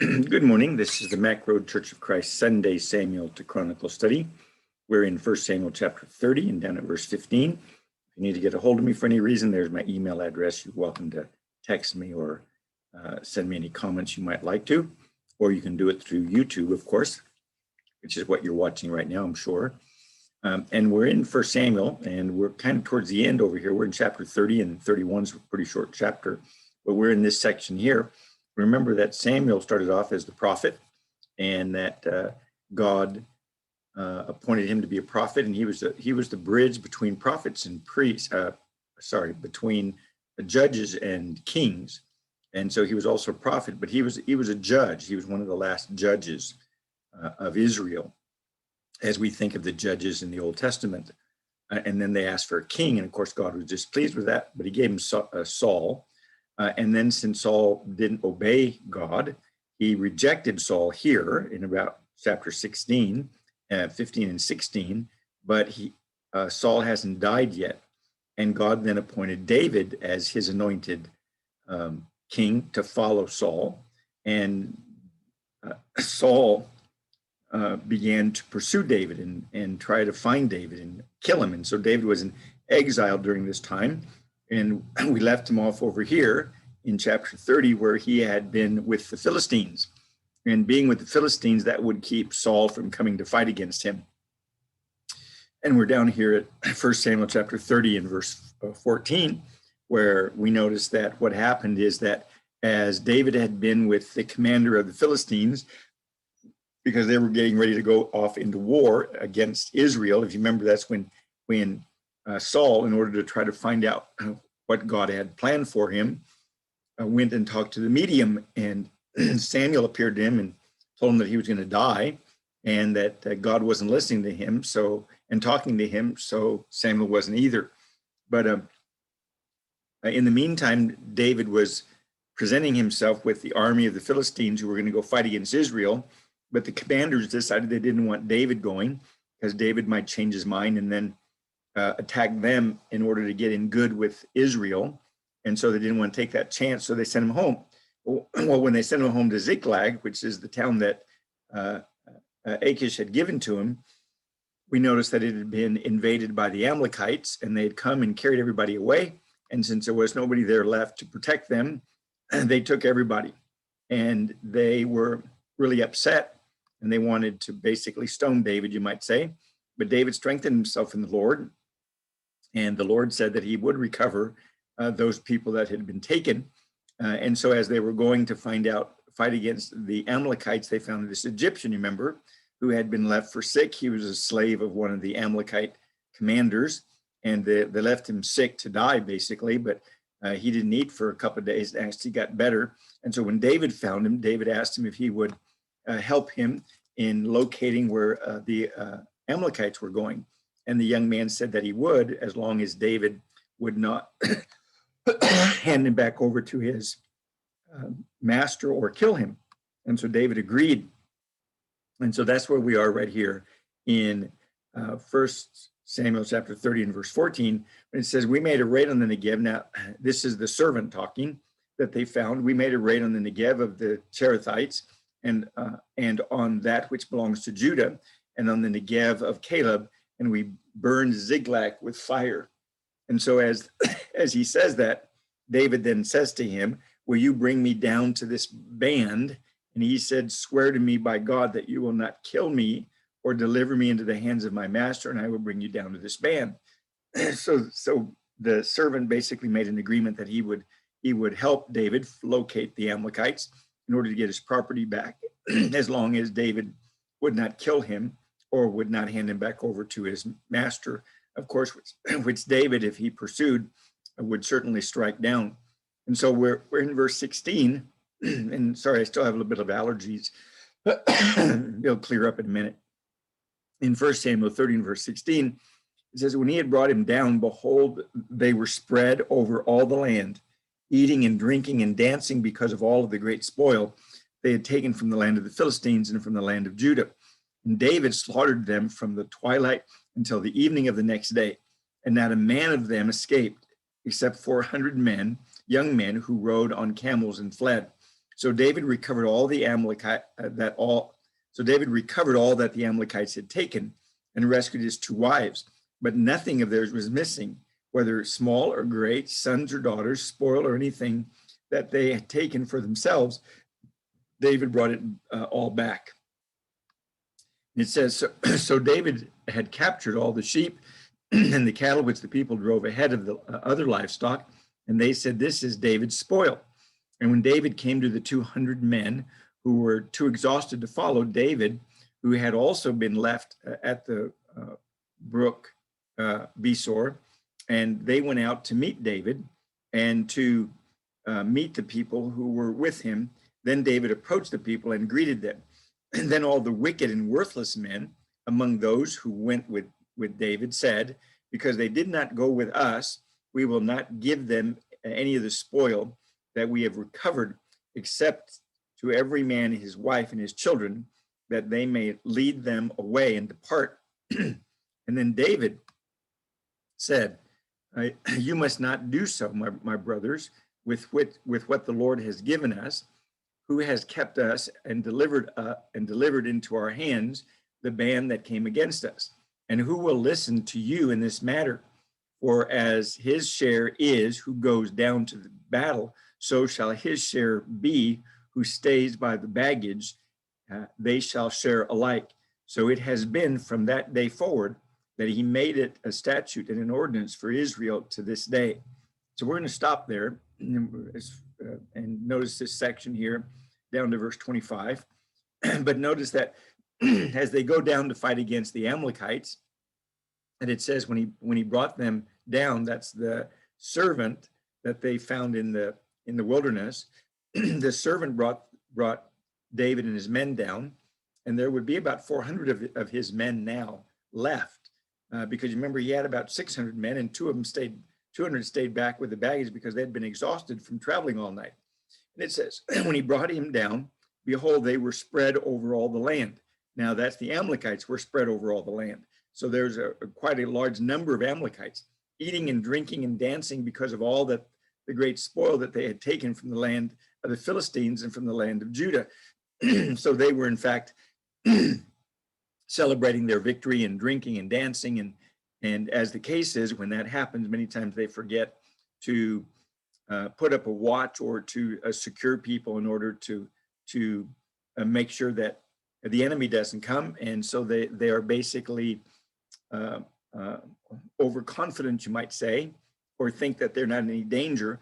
Good morning. This is the Mack Road Church of Christ Sunday Samuel to Chronicle study. We're in 1 Samuel chapter 30 and down at verse 15. If you need to get a hold of me for any reason, there's my email address. You're welcome to text me or send me any comments you might like to, or you can do it through YouTube, of course, which is what you're watching right now, I'm sure. And we're in 1 Samuel, and we're kind of towards the end over here. We're in chapter 30, and 31 is a pretty short chapter, but we're in this section here. Remember that Samuel started off as the prophet, and that God appointed him to be a prophet, and he was the bridge between prophets and priests. Between judges and kings, and so he was also a prophet. But he was a judge. He was one of the last judges of Israel, as we think of the judges in the Old Testament. And then they asked for a king, and of course God was displeased with that, but he gave him Saul. And then since Saul didn't obey God, he rejected Saul here in about chapter 16, 15 and 16, but Saul hasn't died yet. And God then appointed David as his anointed king to follow Saul. And Saul began to pursue David and try to find David and kill him. And so David was in exile during this time. And we left him off over here in chapter 30, where he had been with the Philistines. And being with the Philistines, that would keep Saul from coming to fight against him. And we're down here at 1 Samuel chapter 30 and verse 14, where we notice that what happened is that as David had been with the commander of the Philistines, because they were getting ready to go off into war against Israel. If you remember, that's when Saul, in order to try to find out what God had planned for him, went and talked to the medium, and Samuel appeared to him and told him that he was going to die and that God wasn't listening to him and talking to him, so Samuel wasn't either. But in the meantime, David was presenting himself with the army of the Philistines who were going to go fight against Israel, but the commanders decided they didn't want David going because David might change his mind and then attack them in order to get in good with Israel. And so they didn't want to take that chance, so they sent him home. Well, when they sent him home to Ziklag, which is the town that Achish had given to him, we noticed that it had been invaded by the Amalekites, and they had come and carried everybody away. And since there was nobody there left to protect them, they took everybody. And they were really upset, and they wanted to basically stone David, you might say. But David strengthened himself in the Lord, and the Lord said that he would recover those people that had been taken. And so as they were going to fight against the Amalekites, they found this Egyptian, remember, who had been left for sick. He was a slave of one of the Amalekite commanders, and they left him sick to die, basically, but he didn't eat for a couple of days. Actually got better. And so when David found him, David asked him if he would help him in locating where the Amalekites were going. And the young man said that he would, as long as David would not hand him back over to his master or kill him. And so David agreed. And so that's where we are right here in 1 Samuel chapter 30 and verse 14. When it says, we made a raid on the Negev. Now, this is the servant talking that they found. We made a raid on the Negev of the Cherethites and on that which belongs to Judah, and on the Negev of Caleb, and we burned Ziklag with fire. And so as he says that, David then says to him, will you bring me down to this band? And he said, swear to me by God that you will not kill me or deliver me into the hands of my master, and I will bring you down to this band. So the servant basically made an agreement that he would help David locate the Amalekites in order to get his property back, as long as David would not kill him or would not hand him back over to his master, of course, which David, if he pursued, would certainly strike down. And so we're in verse 16, and sorry, I still have a little bit of allergies. They'll clear up in a minute. In 1 Samuel 30 and verse 16, it says, when he had brought him down, behold, they were spread over all the land, eating and drinking and dancing because of all of the great spoil they had taken from the land of the Philistines and from the land of Judah. And David slaughtered them from the twilight until the evening of the next day, and not a man of them escaped, except 400 men, young men who rode on camels and fled. So David recovered all the David recovered all that the Amalekites had taken and rescued his 2 wives, but nothing of theirs was missing, whether small or great, sons or daughters, spoil or anything that they had taken for themselves. David brought it all back. It says, so David had captured all the sheep and the cattle which the people drove ahead of the other livestock, and they said, this is David's spoil. And when David came to the 200 men who were too exhausted to follow David, who had also been left at the brook Besor, and they went out to meet David and to meet the people who were with him. Then David approached the people and greeted them. And then all the wicked and worthless men among those who went with David said, because they did not go with us, we will not give them any of the spoil that we have recovered, except to every man his wife and his children, that they may lead them away and depart. And then David said, you must not do so, my brothers, with what the Lord has given us, who has kept us and delivered into our hands the band that came against us. And who will listen to you in this matter? For as his share is who goes down to the battle, so shall his share be who stays by the baggage. They shall share alike. So it has been from that day forward that he made it a statute and an ordinance for Israel to this day. So we're going to stop there and notice this section here down to verse 25. But notice that as they go down to fight against the Amalekites, and it says when he brought them down, that's the servant that they found in the wilderness. The servant brought David and his men down, and there would be about 400 of his men now left, because you remember he had about 600 men, and 200 stayed back with the baggage because they had been exhausted from traveling all night. And it says, when he brought him down, behold, they were spread over all the land. Now that's the Amalekites were spread over all the land. So there's quite a large number of Amalekites eating and drinking and dancing because of all that the great spoil that they had taken from the land of the Philistines and from the land of Judah. So they were in fact celebrating their victory and drinking and dancing. And as the case is, when that happens, many times they forget to put up a watch or to secure people in order to make sure that the enemy doesn't come. And so they are basically overconfident, you might say, or think that they're not in any danger.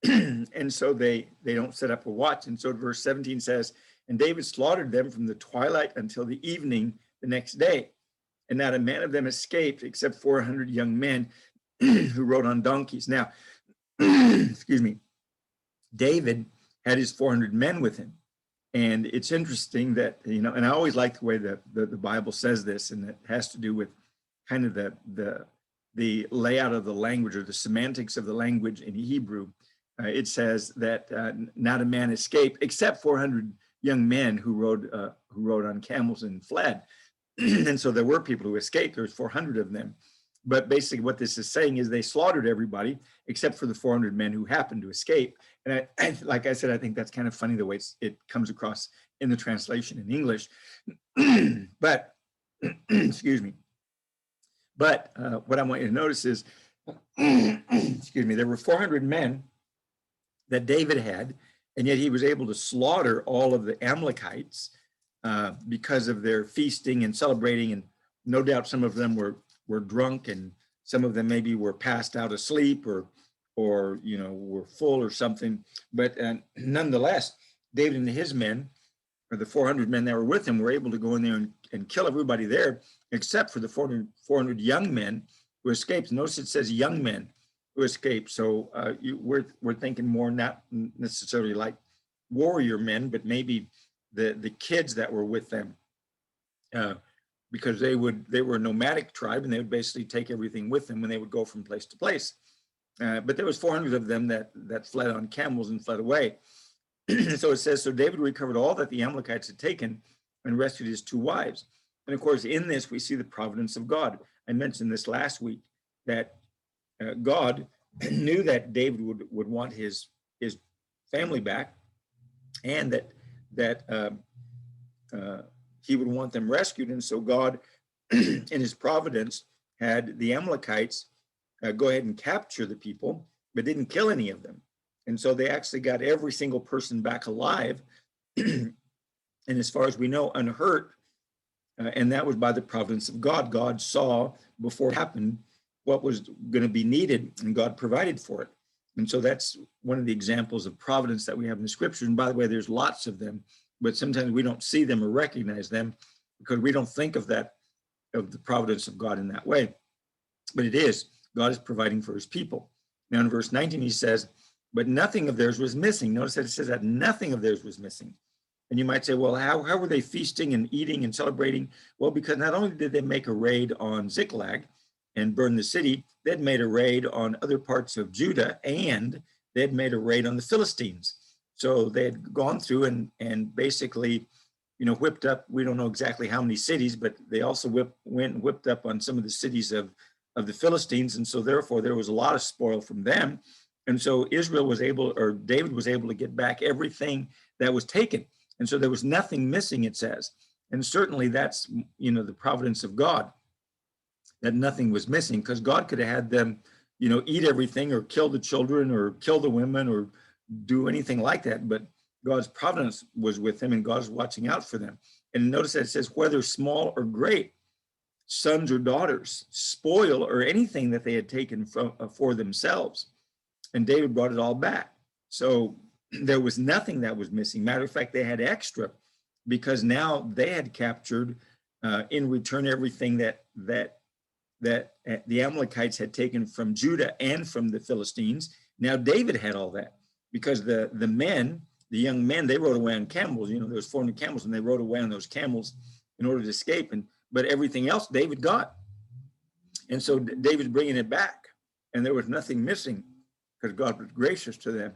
And so they don't set up a watch. And so verse 17 says, and David slaughtered them from the twilight until the evening the next day. And not a man of them escaped except 400 young men who rode on donkeys. Now, excuse me, David had his 400 men with him. And it's interesting that, and I always like the way that the Bible says this, and it has to do with kind of the layout of the language or the semantics of the language in Hebrew. It says that not a man escaped except 400 young men who rode on camels and fled. And so there were people who escaped. There was 400 of them. But basically what this is saying is they slaughtered everybody except for the 400 men who happened to escape. And like I said, I think that's kind of funny the way it comes across in the translation in English. But, excuse me. But what I want you to notice is, excuse me, there were 400 men that David had, and yet he was able to slaughter all of the Amalekites because of their feasting and celebrating. And no doubt some of them were drunk, and some of them maybe were passed out asleep or were full or something. But nonetheless, David and his men, or the 400 men that were with him, were able to go in there and kill everybody there, except for the 400 young men who escaped. Notice it says young men who escaped. So we're thinking more not necessarily like warrior men, but maybe the kids that were with them, because they were a nomadic tribe, and they would basically take everything with them when they would go from place to place. But there was 400 of them that fled on camels and fled away. So it says, so David recovered all that the Amalekites had taken and rescued his 2 wives. And of course, in this, we see the providence of God. I mentioned this last week, that God knew that David would want his family back. and that he would want them rescued. And so God, in his providence, had the Amalekites go ahead and capture the people, but didn't kill any of them. And so they actually got every single person back alive, and as far as we know, unhurt. And that was by the providence of God. God saw before it happened what was going to be needed, and God provided for it. And so that's one of the examples of providence that we have in the scriptures. And by the way, there's lots of them, but sometimes we don't see them or recognize them because we don't think of that, of the providence of God in that way. But it is. God is providing for his people. Now in verse 19, he says, but nothing of theirs was missing. Notice that it says that nothing of theirs was missing. And you might say, well, how were they feasting and eating and celebrating? Well, because not only did they make a raid on Ziklag and burn the city, they'd made a raid on other parts of Judah, and they'd made a raid on the Philistines. So they had gone through and basically, whipped up, we don't know exactly how many cities, but they also went and whipped up on some of the cities of the Philistines. And so therefore there was a lot of spoil from them. And so David was able to get back everything that was taken. And so there was nothing missing, it says. And certainly that's, the providence of God, that nothing was missing, because God could have had them, eat everything or kill the children or kill the women or do anything like that. But God's providence was with them, and God's watching out for them. And notice that it says, whether small or great, sons or daughters, spoil or anything that they had taken for themselves. And David brought it all back. So there was nothing that was missing. Matter of fact, they had extra, because now they had captured in return everything that the Amalekites had taken from Judah and from the Philistines. Now David had all that, because the young men, they rode away on camels. There was 400 camels, and they rode away on those camels in order to escape. But everything else David got. And so David's bringing it back, and there was nothing missing because God was gracious to them.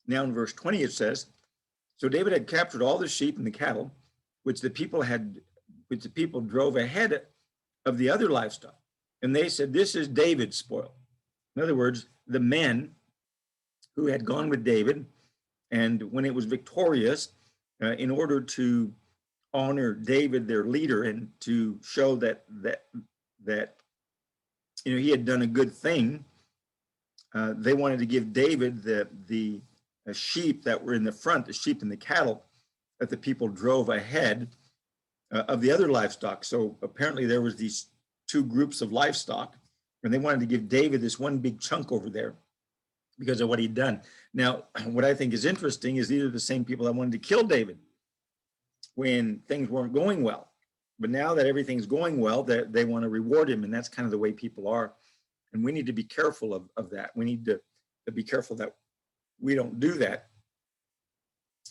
Now in verse 20 it says, so David had captured all the sheep and the cattle, which the people drove ahead of the other livestock. And they said, this is David's spoil. In other words, the men who had gone with David, and when it was victorious, in order to honor David, their leader, and to show that he had done a good thing, they wanted to give David the sheep that were in the front, the sheep and the cattle that the people drove ahead of the other livestock. So apparently there was these two groups of livestock, and they wanted to give David this one big chunk over there because of what he'd done. Now, what I think is interesting is these are the same people that wanted to kill David when things weren't going well. But now that everything's going well, they want to reward him, and that's kind of the way people are. And we need to be careful of that. We need to be careful that we don't do that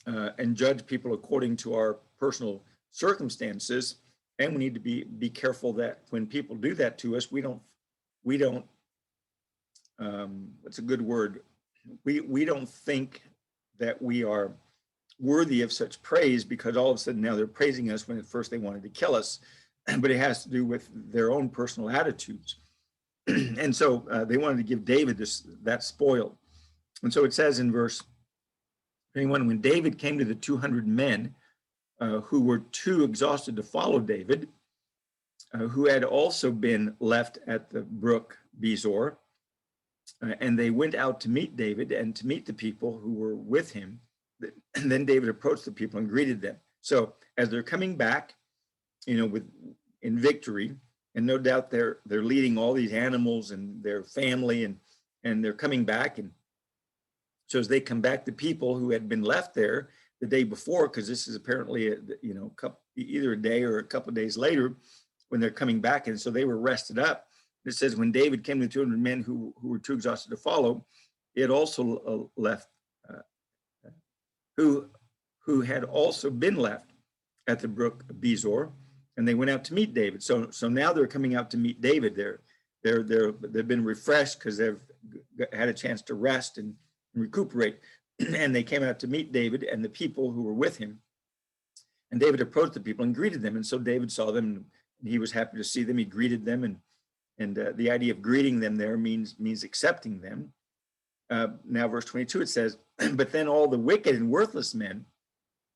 and judge people according to our personal circumstances. And we need to be careful that when people do that to us, we don't what's a good word? We don't think that we are worthy of such praise, because all of a sudden now they're praising us when at first they wanted to kill us. But it has to do with their own personal attitudes. And so they wanted to give David that spoil. And so it says in verse 21, when David came to the 200 men who were too exhausted to follow David, who had also been left at the brook Bezor, and they went out to meet David and to meet the people who were with him. And then David approached the people and greeted them. So as they're coming back, in victory, and no doubt they're leading all these animals and their family, and they're coming back. And so as they come back, the people who had been left there the day before, because this is apparently either a day or a couple of days later when they're coming back, and so they were rested up. It says when David came to 200 men who were too exhausted to follow, it also left who had also been left at the brook Bezor, and they went out to meet David. So now they're coming out to meet David. They've been refreshed because they've had a chance to rest and recuperate. And they came out to meet David and the people who were with him. And David approached the people and greeted them. And so David saw them, and he was happy to see them. He greeted them, and the idea of greeting them there means accepting them. Now, verse 22, it says, but then all the wicked and worthless men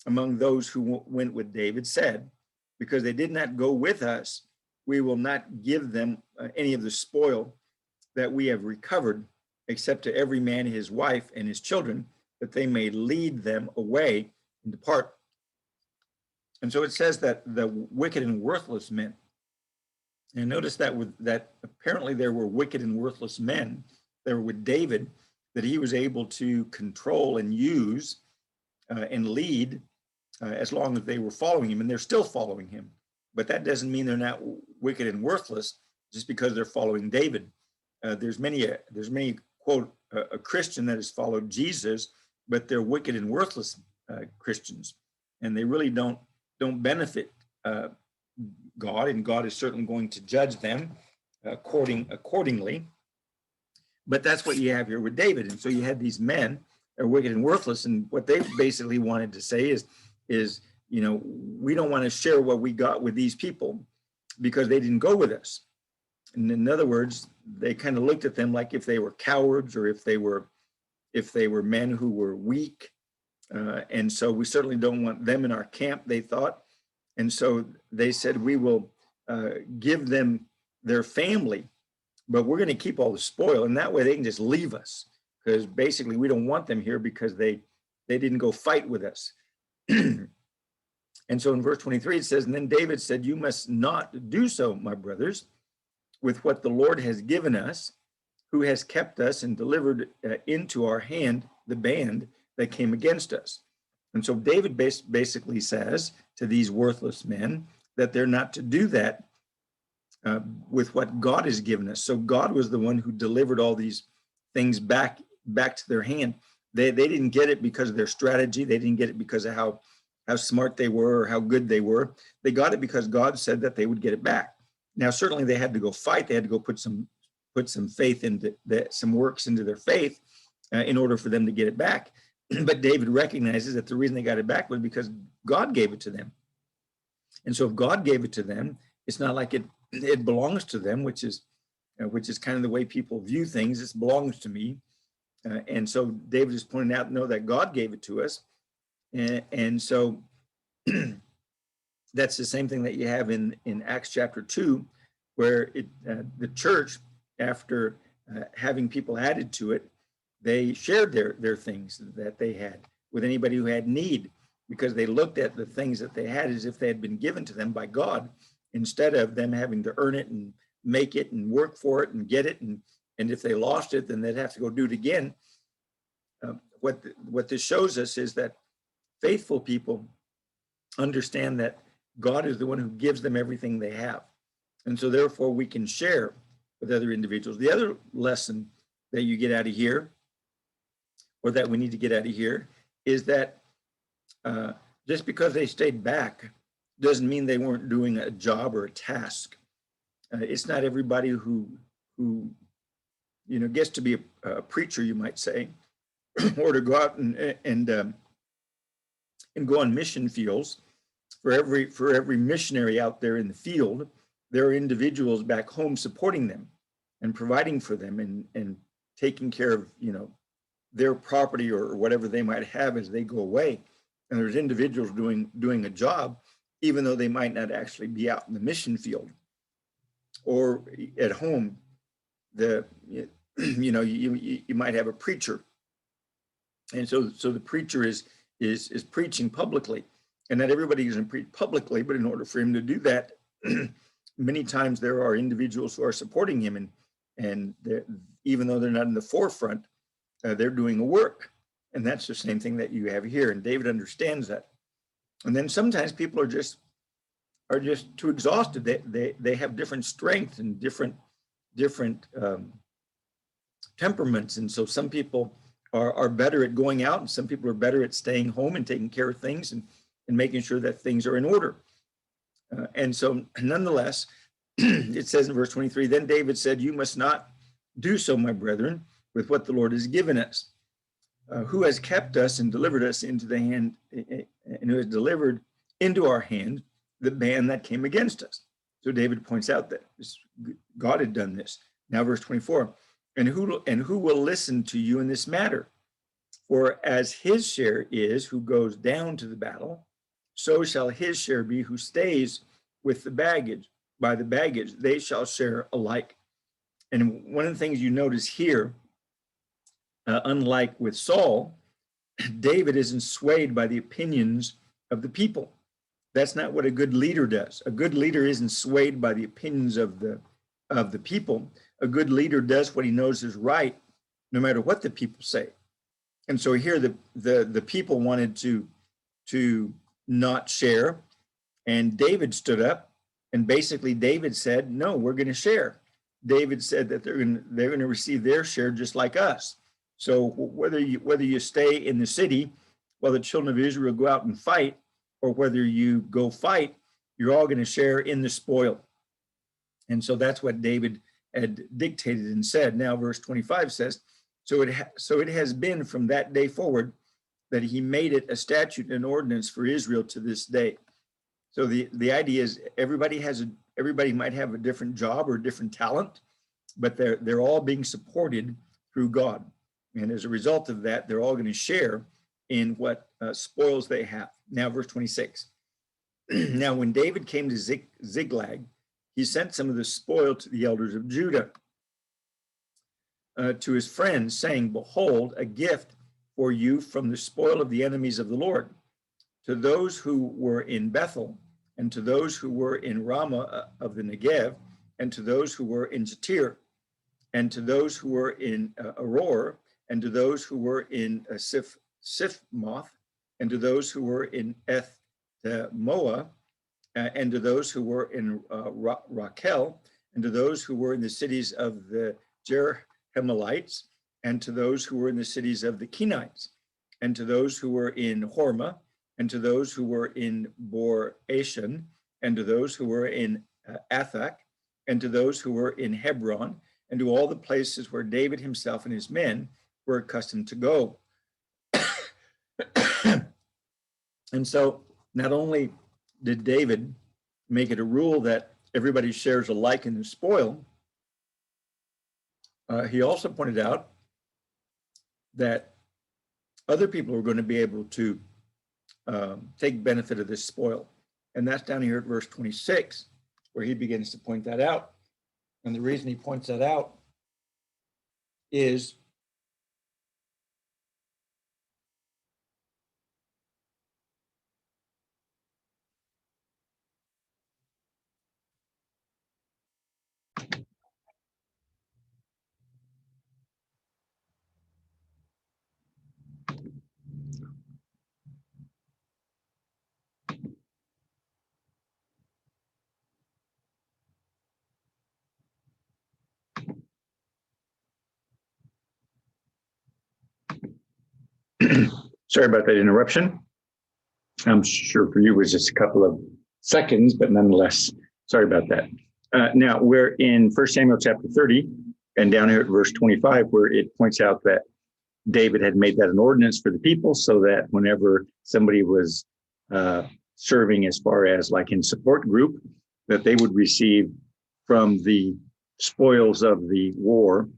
among those who went with David said, because they did not go with us, we will not give them any of the spoil that we have recovered, except to every man his wife and his children, that they may lead them away and depart. And so it says that the wicked and worthless men, and notice that apparently there were wicked and worthless men that were with David, that he was able to control and use and lead as long as they were following him, and they're still following him. But that doesn't mean they're not wicked and worthless just because they're following David. There's many quote a Christian that has followed Jesus, but they're wicked and worthless Christians, and they really don't benefit God, and God is certainly going to judge them accordingly. But that's what you have here with David. And so you had these men that are wicked and worthless, and what they basically wanted to say is we don't want to share what we got with these people because they didn't go with us. And in other words, they kind of looked at them like if they were cowards or if they were men who were weak. And so we certainly don't want them in our camp, they thought. And so they said, we will give them their family, but we're going to keep all the spoil. And that way they can just leave us, because basically we don't want them here because they didn't go fight with us. And so in verse 23, it says, and then David said, you must not do so, my brothers, with what the Lord has given us, who has kept us and delivered into our hand the band that came against us. And so David basically says to these worthless men that they're not to do that with what God has given us. So God was the one who delivered all these things back to their hand. They didn't get it because of their strategy. They didn't get it because of how smart they were or how good they were. They got it because God said that they would get it back. Now, certainly they had to go fight. They had to go put some faith into some works into their faith in order for them to get it back. But David recognizes that the reason they got it back was because God gave it to them. And so if God gave it to them, it's not like it belongs to them, which is kind of the way people view things. It belongs to me. And so David is pointing out, no, that God gave it to us. And so that's the same thing that you have in Acts chapter 2, where the church, after having people added to it, they shared their things that they had with anybody who had need, because they looked at the things that they had as if they had been given to them by God, instead of them having to earn it and make it and work for it and get it. And if they lost it, then they'd have to go do it again. What this shows us is that faithful people understand that God is the one who gives them everything they have. And so therefore we can share with other individuals. The other lesson that you get out of here, or that we need to get out of here, is that just because they stayed back doesn't mean they weren't doing a job or a task. It's not everybody who gets to be a preacher, you might say, or to go out and go on mission fields. For every missionary out there in the field, there are individuals back home supporting them and providing for them and taking care of their property or whatever they might have as they go away. And there's individuals doing a job, even though they might not actually be out in the mission field or at home. You might have a preacher, and so the preacher is preaching publicly, and not everybody is going to preach publicly, but in order for him to do that, many times there are individuals who are supporting him, and even though they're not in the forefront, they're doing a work. And that's the same thing that you have here. And David understands that. And then sometimes people are just too exhausted. They have different strengths and different temperaments. And so some people are better at going out, and some people are better at staying home and taking care of things and making sure that things are in order. And so nonetheless, it says in verse 23, then David said, you must not do so, my brethren, with what the Lord has given us. Who has kept us and delivered us into the hand, and who has delivered into our hand the band that came against us. So David points out that God had done this. Now verse 24, and who will listen to you in this matter? For as his share is who goes down to the battle, so shall his share be who stays with the baggage. By the baggage, they shall share alike. And one of the things you notice here, unlike with Saul, David isn't swayed by the opinions of the people. That's not what a good leader does. A good leader isn't swayed by the opinions of the people. A good leader does what he knows is right, no matter what the people say. And so here the people wanted to not share, and David stood up, and basically David said, no, we're going to share. David said that they're going to receive their share just like us. So whether you stay in the city while the children of Israel go out and fight, or whether you go fight, you're all going to share in the spoil. And so that's what David had dictated and said. Now verse 25 says, so it has been from that day forward that he made it a statute and ordinance for Israel to this day. So the idea is everybody might have a different job or different talent, but they're all being supported through God. And as a result of that, they're all going to share in what spoils they have. Now, verse 26. Now, when David came to Ziklag, he sent some of the spoil to the elders of Judah, to his friends, saying, behold, a gift for you from the spoil of the enemies of the Lord. To those who were in Bethel, and to those who were in Ramah of the Negev, and to those who were in Jatir, and to those who were in Aroer, and to those who were in Sifmoth, and to those who were in Eth Moah, and to those who were in Raquel, and to those who were in the cities of the Jerahmeelites, and to those who were in the cities of the Kenites, and to those who were in Hormah, and to those who were in Bor-Ashan, and to those who were in Athak, and to those who were in Hebron, and to all the places where David himself and his men were accustomed to go. And so not only did David make it a rule that everybody shares alike in the spoil, he also pointed out that other people were going to be able to take benefit of this spoil. And that's down here at verse 26, where he begins to point that out. And the reason he points that out is sorry about that interruption. I'm sure for you it was just a couple of seconds, but nonetheless, sorry about that. Now we're in 1 Samuel chapter 30, and down here at verse 25, where it points out that David had made that an ordinance for the people, so that whenever somebody was serving as far as like in support group, that they would receive from the spoils of the war,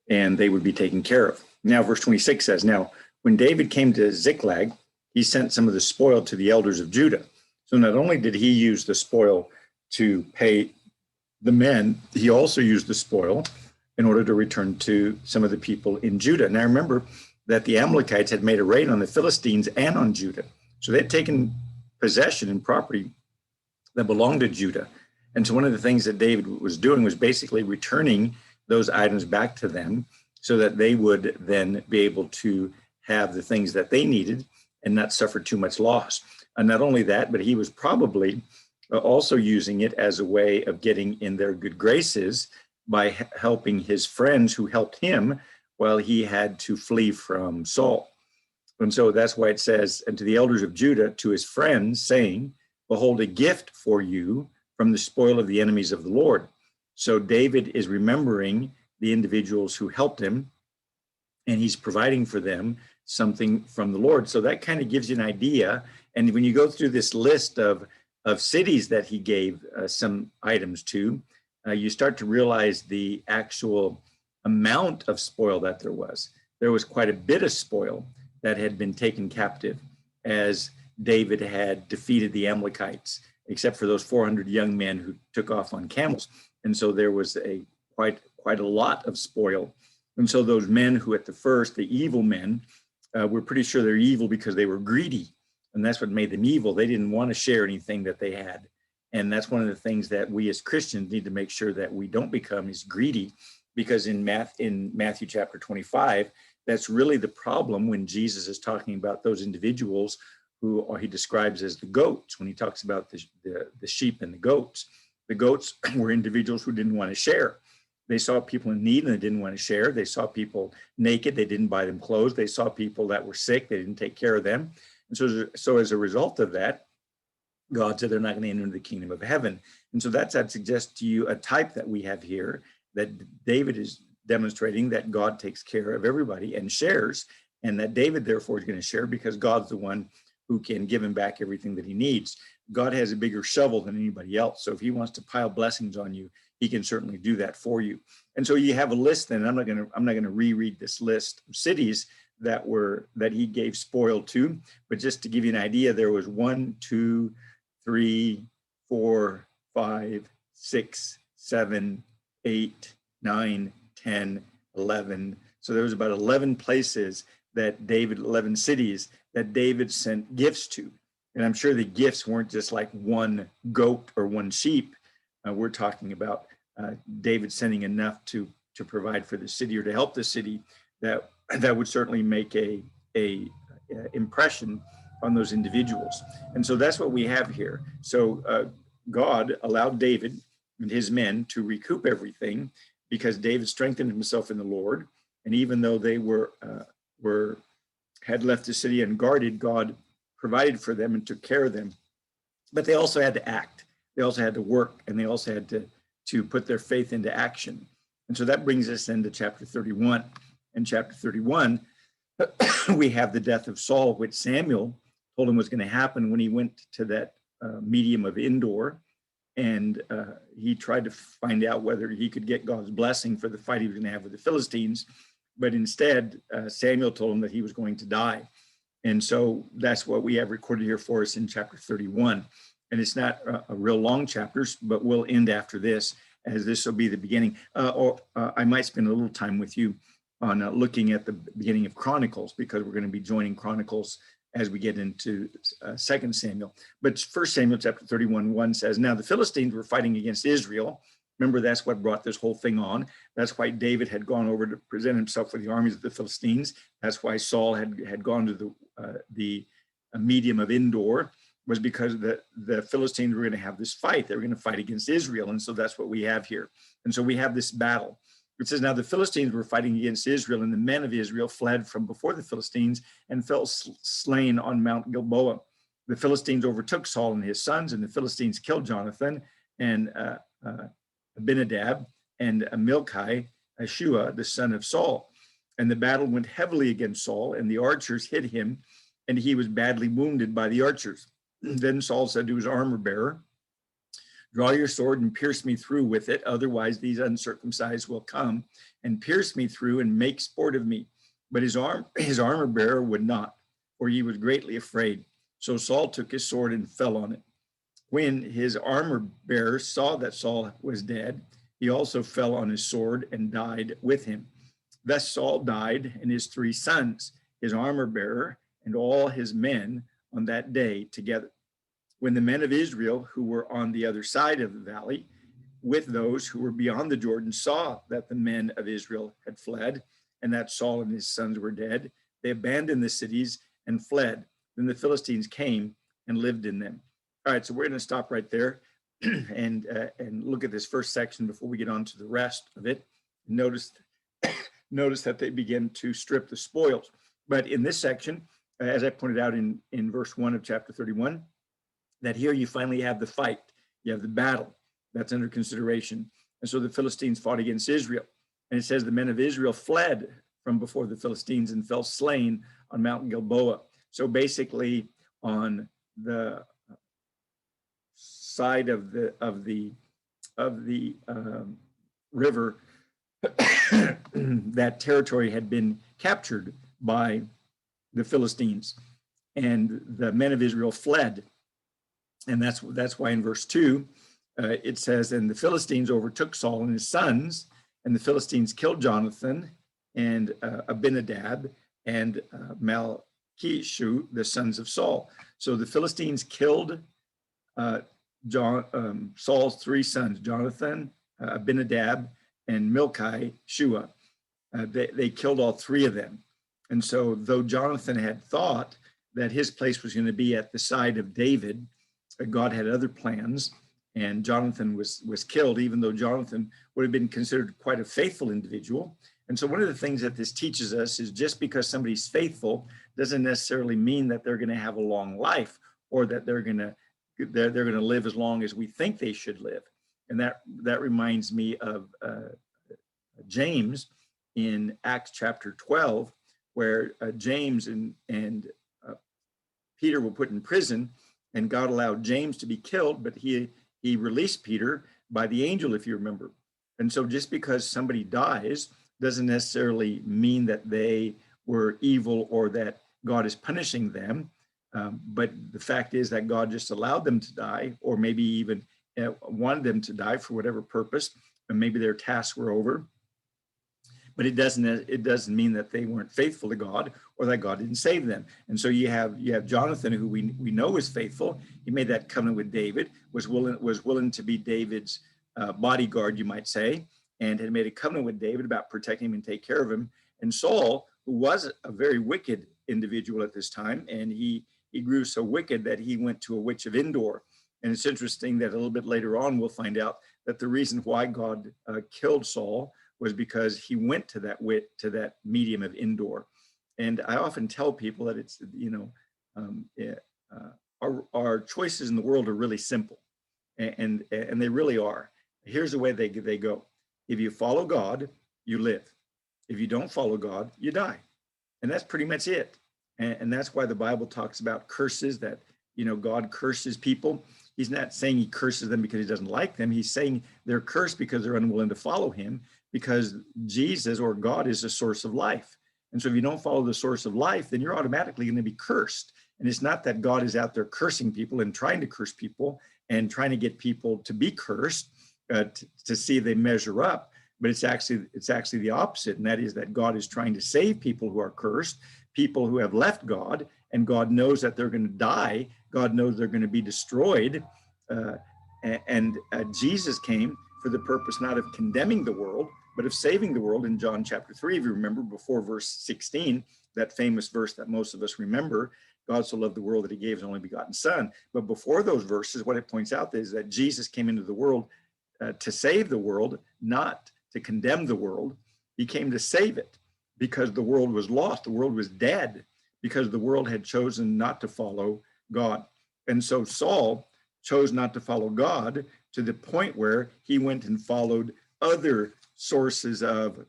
and they would be taken care of. Now, verse 26 says, now, when David came to Ziklag, he sent some of the spoil to the elders of Judah. So not only did he use the spoil to pay the men, he also used the spoil in order to return to some of the people in Judah. Now remember that the Amalekites had made a raid on the Philistines and on Judah. So they'd taken possession and property that belonged to Judah. And so one of the things that David was doing was basically returning those items back to them so that they would then be able to have the things that they needed and not suffer too much loss. And not only that, but he was probably also using it as a way of getting in their good graces by helping his friends who helped him while he had to flee from Saul. And so that's why it says, and to the elders of Judah, to his friends, saying, behold, a gift for you from the spoil of the enemies of the Lord. So David is remembering the individuals who helped him, and he's providing for them something from the Lord. So that kind of gives you an idea. And when you go through this list of cities that he gave some items to, you start to realize the actual amount of spoil that there was. there was quite a bit of spoil that had been taken captive as David had defeated the Amalekites, except for those 400 young men who took off on camels. And so there was quite a lot of spoil. And so those men who at the first, the evil men, we're pretty sure they're evil because they were greedy. And that's what made them evil. They didn't want to share anything that they had. And that's one of the things that we as Christians need to make sure that we don't become is greedy, because in Matthew chapter 25, that's really the problem when Jesus is talking about those individuals who he describes as the goats. When he talks about the sheep and the goats were individuals who didn't want to share. They saw people in need and they didn't want to share. They saw people naked, they didn't buy them clothes. They saw people that were sick, they didn't take care of them. And so as a result of that, God said they're not going to enter into the kingdom of heaven. And so I'd suggest to you a type that we have here, that David is demonstrating that God takes care of everybody and shares, and that David therefore is going to share because God's the one who can give him back everything that he needs. God has a bigger shovel than anybody else. So if he wants to pile blessings on you, he can certainly do that for you. And so you have a list then. I'm not going to reread this list of cities that he gave spoil to, but just to give you an idea, there was 1, 2, 3, 4, 5, 6, 7, 8, 9, 10, 11. So there was about 11 places 11 cities that David sent gifts to. And I'm sure the gifts weren't just like one goat or one sheep. We're talking about David sending enough to provide for the city or to help the city that would certainly make a impression on those individuals. And so that's what we have here. So God allowed David and his men to recoup everything because David strengthened himself in the Lord. And even though they had left the city unguarded, God provided for them and took care of them. But they also had to act. They also had to work, and they also had to put their faith into action. And so that brings us into chapter 31. In chapter 31, we have the death of Saul, which Samuel told him was going to happen when he went to that medium of Endor. And he tried to find out whether he could get God's blessing for the fight he was going to have with the Philistines. But instead, Samuel told him that he was going to die. And so that's what we have recorded here for us in chapter 31. And it's not a real long chapters, but we'll end after this, as this will be the beginning. I might spend a little time with you on looking at the beginning of Chronicles, because we're going to be joining Chronicles as we get into 2 Samuel. But 1 Samuel chapter 31:1 says, now the Philistines were fighting against Israel. Remember, that's what brought this whole thing on. That's why David had gone over to present himself with the armies of the Philistines. That's why Saul had gone to the medium of Endor, was because the Philistines were going to have this fight. They were going to fight against Israel. And so that's what we have here. And so we have this battle. It says, now the Philistines were fighting against Israel, and the men of Israel fled from before the Philistines and fell slain on Mount Gilboa. The Philistines overtook Saul and his sons, and the Philistines killed Jonathan and Abinadab and Milchi, Ashua, the son of Saul. And the battle went heavily against Saul, and the archers hit him, and he was badly wounded by the archers. Then Saul said to his armor bearer, draw your sword and pierce me through with it, otherwise these uncircumcised will come and pierce me through and make sport of me. But his armor bearer would not, for he was greatly afraid. So Saul took his sword and fell on it. When his armor bearer saw that Saul was dead, he also fell on his sword and died with him. Thus Saul died and his 3 sons, his armor bearer, and all his men on that day together. When the men of Israel who were on the other side of the valley with those who were beyond the Jordan saw that the men of Israel had fled and that Saul and his sons were dead, they abandoned the cities and fled. Then the Philistines came and lived in them. All right, so we're going to stop right there and look at this first section before we get on to the rest of it. Notice that they begin to strip the spoils. But in this section, as I pointed out in verse 1 of chapter 31, that here you finally have the fight. You have the battle that's under consideration. And so the Philistines fought against Israel. And it says the men of Israel fled from before the Philistines and fell slain on Mount Gilboa. So basically on the side of the river that territory had been captured by the Philistines, and the men of Israel fled. And that's why in verse 2, it says, and the Philistines overtook Saul and his sons, and the Philistines killed Jonathan and Abinadab and Malchishu, the sons of Saul. So the Philistines killed Saul's three sons, Jonathan, Abinadab, and Malchishu. They killed all three of them. And so though Jonathan had thought that his place was going to be at the side of David, God had other plans, and Jonathan was killed, even though Jonathan would have been considered quite a faithful individual. And so one of the things that this teaches us is just because somebody's faithful doesn't necessarily mean that they're going to have a long life, or that they're going to live as long as we think they should live. And that reminds me of James in Acts chapter 12, where James and Peter were put in prison, and God allowed James to be killed, but he released Peter by the angel, if you remember. And so just because somebody dies doesn't necessarily mean that they were evil or that God is punishing them. But the fact is that God just allowed them to die, or maybe even wanted them to die for whatever purpose, and maybe their tasks were over. But it doesn't mean that they weren't faithful to God, or that God didn't save them. And so you have Jonathan, who we know is faithful. He made that covenant with David, was willing to be David's bodyguard, you might say, and had made a covenant with David about protecting him and take care of him. And Saul, who was a very wicked individual at this time, and he grew so wicked that he went to a witch of Endor. And it's interesting that a little bit later on we'll find out that the reason why God killed Saul was because he went to that medium of Endor. And I often tell people that it's, our choices in the world are really simple, and they really are. Here's the way they go. If you follow God, you live. If you don't follow God, you die. And that's pretty much it. And that's why the Bible talks about curses, that, God curses people. He's not saying he curses them because he doesn't like them. He's saying they're cursed because they're unwilling to follow him, because Jesus, or God, is the source of life. And so if you don't follow the source of life, then you're automatically going to be cursed. And it's not that God is out there cursing people and trying to curse people and trying to get people to be cursed to see if they measure up, but it's actually the opposite. And that is that God is trying to save people who are cursed, people who have left God, and God knows that they're going to die. God knows they're going to be destroyed. And Jesus came for the purpose not of condemning the world, but of saving the world. In John chapter 3, if you remember, before verse 16, that famous verse that most of us remember, God so loved the world that he gave his only begotten son. But before those verses, what it points out is that Jesus came into the world to save the world, not to condemn the world. He came to save it, because the world was lost. The world was dead, because the world had chosen not to follow God. And so Saul chose not to follow God, to the point where he went and followed other sources of,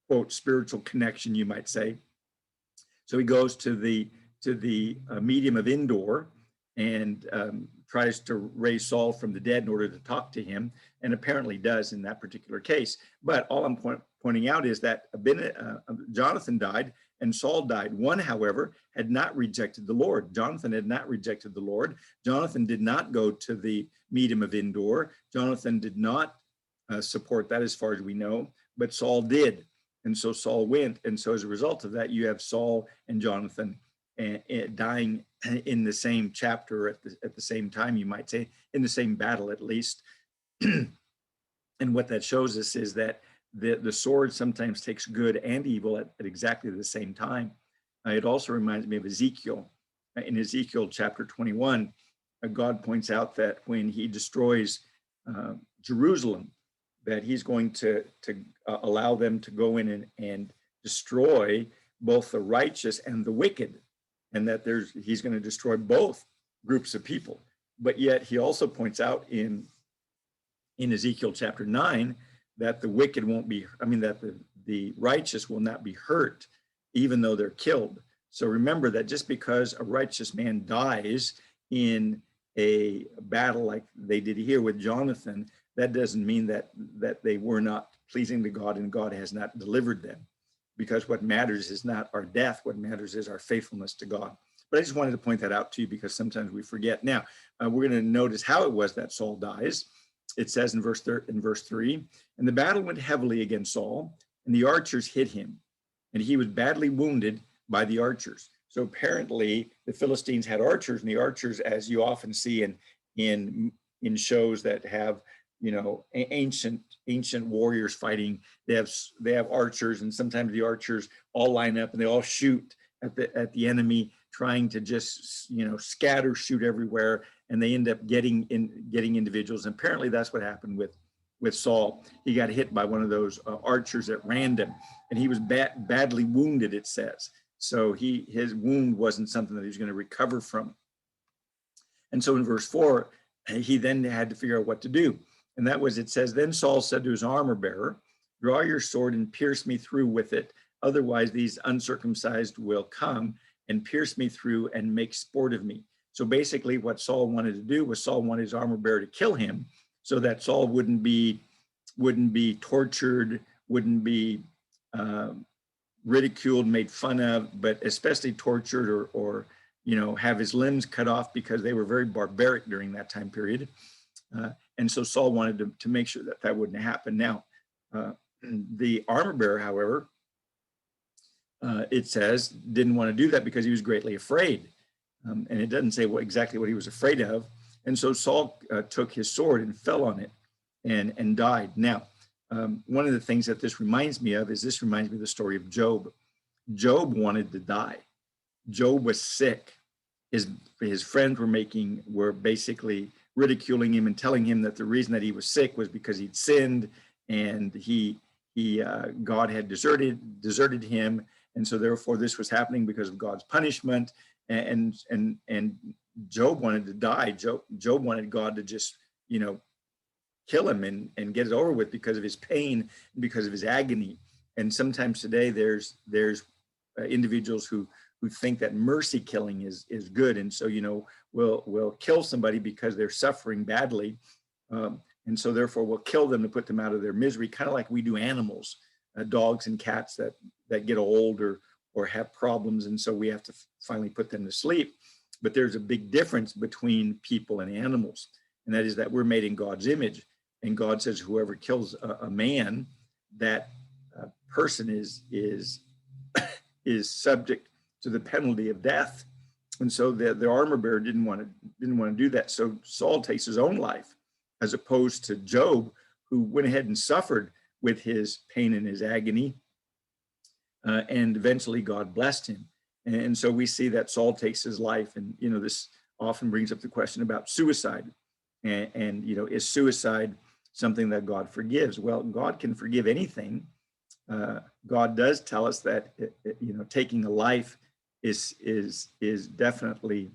quote, spiritual connection, you might say. So he goes to the medium of Endor and tries to raise Saul from the dead in order to talk to him, and apparently does in that particular case. But all I'm pointing out is that Jonathan died and Saul died. One, however, had not rejected the Lord. Jonathan had not rejected the Lord. Jonathan did not go to the medium of Endor. Jonathan did not support that, as far as we know, but Saul did. And so Saul went. And so as a result of that, you have Saul and Jonathan dying in the same chapter at the same time, you might say, in the same battle at least. And what that shows us is that the sword sometimes takes good and evil at exactly the same time. It also reminds me of Ezekiel. In Ezekiel chapter 21, God points out that when he destroys Jerusalem, that he's going to allow them to go in and destroy both the righteous and the wicked, and that he's going to destroy both groups of people. But yet he also points out in Ezekiel chapter 9 that the wicked won't be, that the righteous will not be hurt, even though they're killed. So remember that just because a righteous man dies in a battle like they did here with Jonathan, that doesn't mean that they were not pleasing to God, and God has not delivered them. Because what matters is not our death. What matters is our faithfulness to God. But I just wanted to point that out to you because sometimes we forget. Now, we're going to notice how it was that Saul dies. It says in verse 3, and the battle went heavily against Saul, and the archers hit him, and he was badly wounded by the archers. So apparently the Philistines had archers, and the archers, as you often see in shows that have, you know, ancient warriors fighting, they have archers, and sometimes the archers all line up and they all shoot at the enemy, trying to just, you know, scatter, shoot everywhere, and they end up getting individuals. And apparently that's what happened with Saul. He got hit by one of those archers at random, and he was badly wounded, it says. So his wound wasn't something that he was going to recover from. And so in verse 4, he then had to figure out what to do. And that was, it says, then Saul said to his armor bearer, draw your sword and pierce me through with it. Otherwise, these uncircumcised will come and pierce me through and make sport of me. So basically what Saul wanted to do was Saul wanted his armor bearer to kill him so that Saul wouldn't be tortured, wouldn't be ridiculed, made fun of, but especially tortured or you know, have his limbs cut off, because they were very barbaric during that time period. And so Saul wanted to make sure that wouldn't happen. Now, the armor bearer, however, it says, didn't want to do that because he was greatly afraid. And it doesn't say exactly what he was afraid of. And so Saul took his sword and fell on it and died. Now, one of the things that this reminds me of the story of Job. Job wanted to die. Job was sick. His friends were basically ridiculing him and telling him that the reason that he was sick was because he'd sinned, and God had deserted him, and so therefore this was happening because of God's punishment. And Job wanted to die. Job wanted God to just, you know, kill him and get it over with because of his pain, because of his agony. And sometimes today there's individuals who think that mercy killing is good, and so, you know, we'll kill somebody because they're suffering badly, and so therefore we'll kill them to put them out of their misery, kind of like we do animals, dogs and cats that get old or have problems, and so we have to finally put them to sleep. But there's a big difference between people and animals, and that is that we're made in God's image, and God says whoever kills a man, that person is subject to the penalty of death. And so the armor bearer didn't want to do that. So Saul takes his own life, as opposed to Job, who went ahead and suffered with his pain and his agony. And eventually God blessed him. And so we see that Saul takes his life. And, you know, this often brings up the question about suicide. And you know, is suicide something that God forgives? Well, God can forgive anything. God does tell us that, you know, taking a life is definitely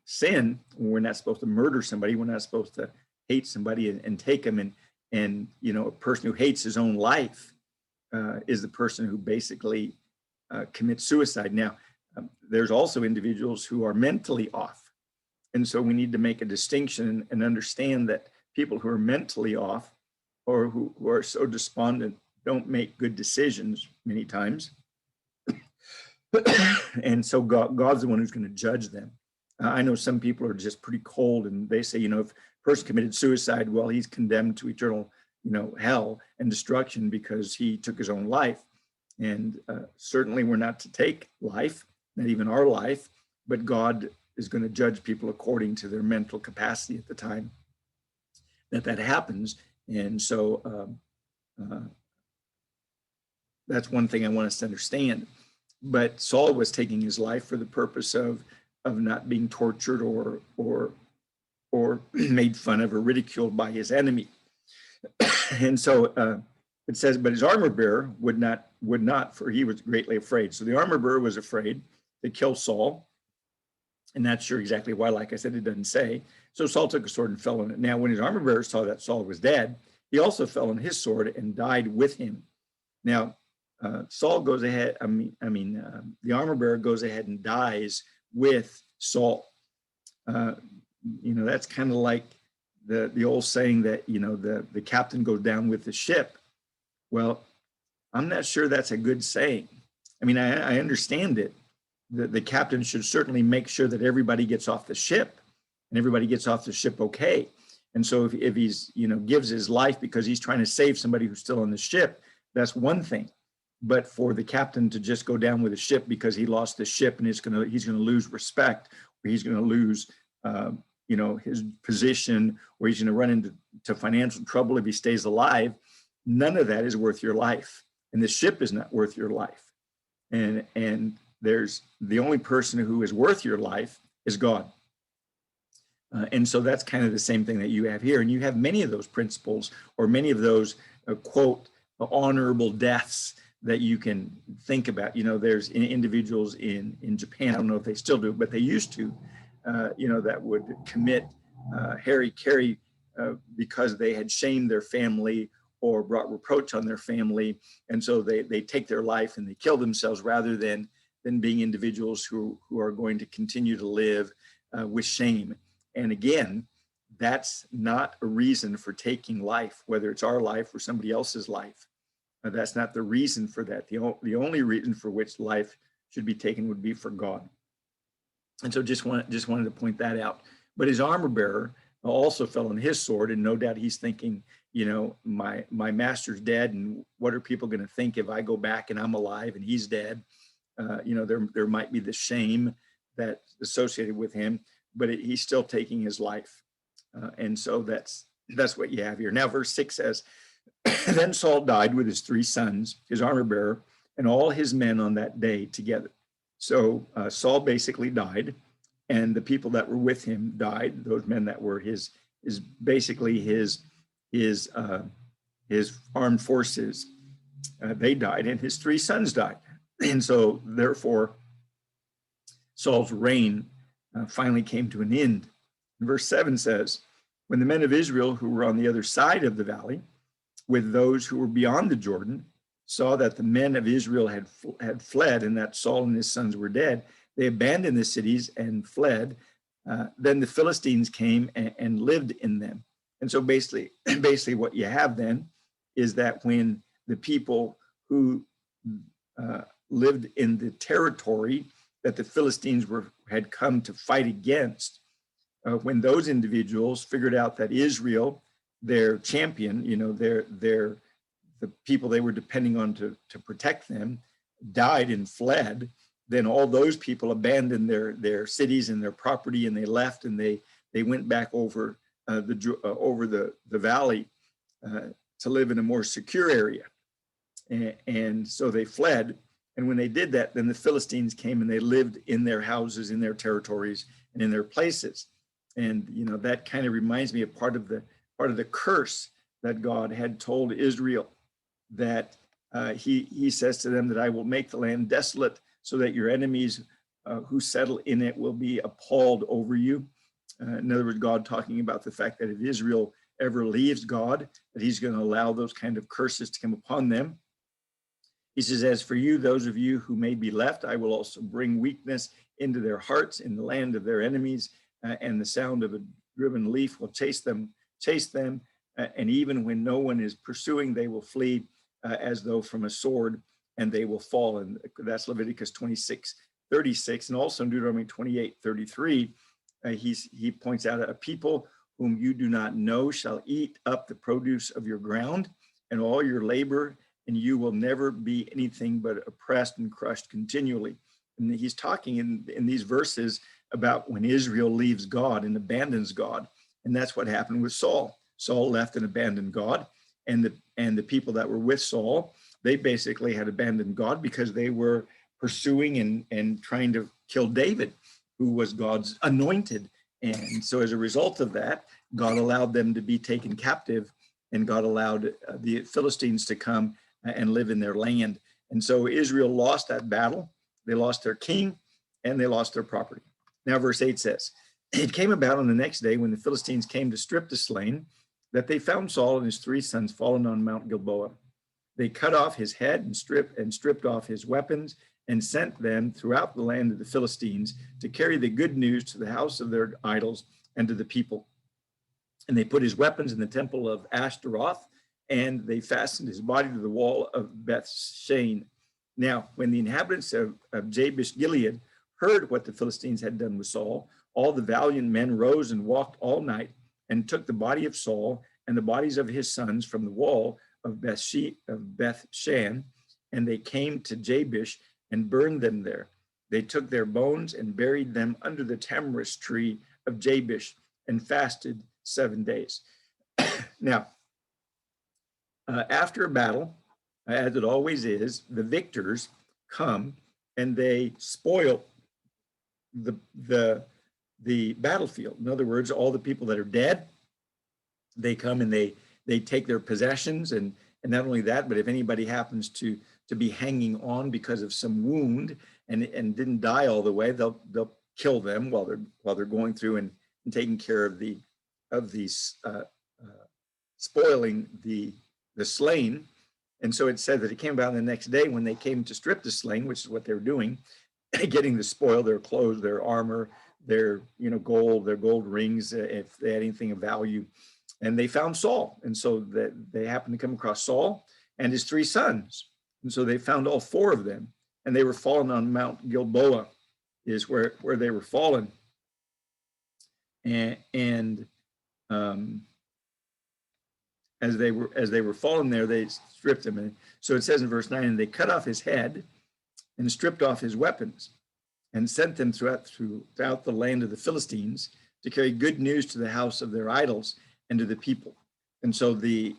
sin. We're not supposed to murder somebody. We're not supposed to hate somebody and take them. And you know, a person who hates his own life is the person who basically commits suicide. Now, there's also individuals who are mentally off. And so we need to make a distinction and understand that people who are mentally off or who are so despondent don't make good decisions many times. And so God's the one who's going to judge them. I know some people are just pretty cold, and they say, you know, if a person committed suicide, well, he's condemned to eternal, you know, hell and destruction because he took his own life. And certainly we're not to take life, not even our life, but God is going to judge people according to their mental capacity at the time that happens. And so that's one thing I want us to understand. But Saul was taking his life for the purpose of not being tortured or made fun of or ridiculed by his enemy. And so it says, but his armor bearer would not, for he was greatly afraid. So the armor bearer was afraid to kill Saul. And not sure exactly why, like I said, it doesn't say. So Saul took a sword and fell on it. Now, when his armor bearer saw that Saul was dead, he also fell on his sword and died with him. Now, Saul goes ahead, the armor bearer goes ahead and dies with Saul. You know, that's kind of like the old saying that, you know, the captain goes down with the ship. Well, I'm not sure that's a good saying. I mean, I understand it. The captain should certainly make sure that everybody gets off the ship and everybody gets off the ship okay. And so if he's, gives his life because he's trying to save somebody who's still on the ship, that's one thing. But for the captain to just go down with the ship because he lost the ship and he's going to lose respect, or he's going to lose, his position, or he's going to run into financial trouble if he stays alive, none of that is worth your life. And the ship is not worth your life. And there's the only person who is worth your life is God. And so that's kind of the same thing that you have here. And you have many of those principles, or many of those, quote, honorable deaths that you can think about. There's individuals in Japan, I don't know if they still do, but they used to, that would commit hara-kiri because they had shamed their family or brought reproach on their family. And so they take their life and they kill themselves rather than being individuals who are going to continue to live with shame. And again, that's not a reason for taking life, whether it's our life or somebody else's life. That's not the reason for that. The only reason for which life should be taken would be for God. And so just wanted to point that out. But his armor bearer also fell on his sword, and no doubt he's thinking, my master's dead, and what are people going to think if I go back and I'm alive and he's dead? There might be the shame that's associated with him, but he's still taking his life. And so that's what you have here. Now, verse 6 says, then Saul died with his 3 sons, his armor bearer, and all his men on that day together. So Saul basically died, and the people that were with him died. Those men that were his armed forces, they died, and his 3 sons died. And so therefore, Saul's reign finally came to an end. Verse 7 says, when the men of Israel who were on the other side of the valley, with those who were beyond the Jordan, saw that the men of Israel had fled, and that Saul and his sons were dead, they abandoned the cities and fled. Then the Philistines came and lived in them. And so basically what you have then is that when the people who lived in the territory that the Philistines had come to fight against, when those individuals figured out that Israel, their champion, the people they were depending on to protect them, died and fled, then all those people abandoned their cities and their property, and they left, and they went back over the valley to live in a more secure area. And so they fled. And when they did that, then the Philistines came and they lived in their houses, in their territories, and in their places. And that kind of reminds me of part of the curse that God had told Israel, that he says to them that I will make the land desolate, so that your enemies who settle in it will be appalled over you. In other words, God talking about the fact that if Israel ever leaves God, that he's going to allow those kind of curses to come upon them. He says, as for you, those of you who may be left, I will also bring weakness into their hearts in the land of their enemies, and the sound of a driven leaf will chase them, and even when no one is pursuing, they will flee as though from a sword, and they will fall. And that's Leviticus 26:36, and also in Deuteronomy 28:33, he points out, a people whom you do not know shall eat up the produce of your ground and all your labor, and you will never be anything but oppressed and crushed continually. And he's talking in these verses about when Israel leaves God and abandons God. And that's what happened with Saul. Saul left and abandoned God, and the people that were with Saul, they basically had abandoned God because they were pursuing and trying to kill David, who was God's anointed. And so as a result of that, God allowed them to be taken captive, and God allowed the Philistines to come and live in their land. And so Israel lost that battle. They lost their king and they lost their property. Now, verse 8 says, it came about on the next day when the Philistines came to strip the slain, that they found Saul and his 3 sons fallen on Mount Gilboa. They cut off his head and stripped off his weapons, and sent them throughout the land of the Philistines to carry the good news to the house of their idols and to the people. And they put his weapons in the temple of Asteroth, and they fastened his body to the wall of Beth Shean. Now, when the inhabitants of Jabesh Gilead heard what the Philistines had done with Saul, all the valiant men rose and walked all night and took the body of Saul and the bodies of his sons from the wall of Beth Shan, and they came to Jabesh and burned them there. They took their bones and buried them under the tamarisk tree of Jabesh and fasted 7 days. Now, after a battle, as it always is, the victors come and they spoil the battlefield. In other words, all the people that are dead, they come and they take their possessions, and not only that, but if anybody happens to be hanging on because of some wound and didn't die all the way, they'll kill them while they're going through and taking care of these spoiling the slain. And so it said that it came about the next day when they came to strip the slain, which is what they were doing, getting the spoil, their clothes, their armor, their gold, their gold rings, if they had anything of value. And they found Saul. And so that they happened to come across Saul and his 3 sons. And so they found all 4 of them. And they were fallen on Mount Gilboa, is where they were fallen. And as they were fallen there, they stripped him. And so it says in verse 9, and they cut off his head and stripped off his weapons and sent them throughout the land of the Philistines to carry good news to the house of their idols and to the people. And so the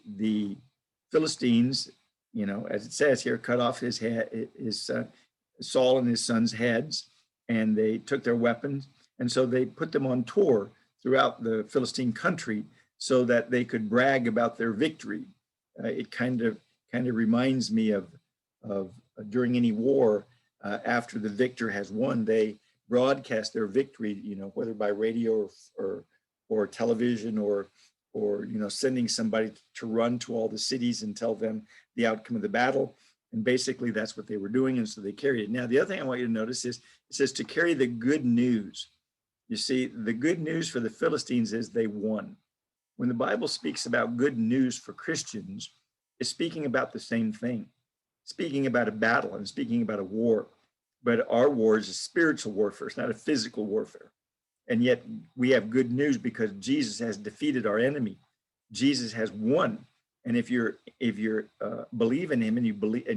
Philistines, as it says here, cut off his head, Saul and his sons' heads, and they took their weapons. And so they put them on tour throughout the Philistine country so that they could brag about their victory. It kind of reminds me of during any war, after the victor has won, they broadcast their victory, whether by radio or television or sending somebody to run to all the cities and tell them the outcome of the battle. And basically that's what they were doing. And so they carried it. Now, the other thing I want you to notice is it says to carry the good news. You see, the good news for the Philistines is they won. When the Bible speaks about good news for Christians, it's speaking about the same thing, speaking about a battle and speaking about a war. But our war is a spiritual warfare. It's not a physical warfare. And yet we have good news because Jesus has defeated our enemy. Jesus has won. And if you're believe in him and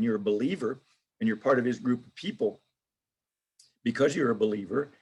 you're a believer and you're part of his group of people, because you're a believer,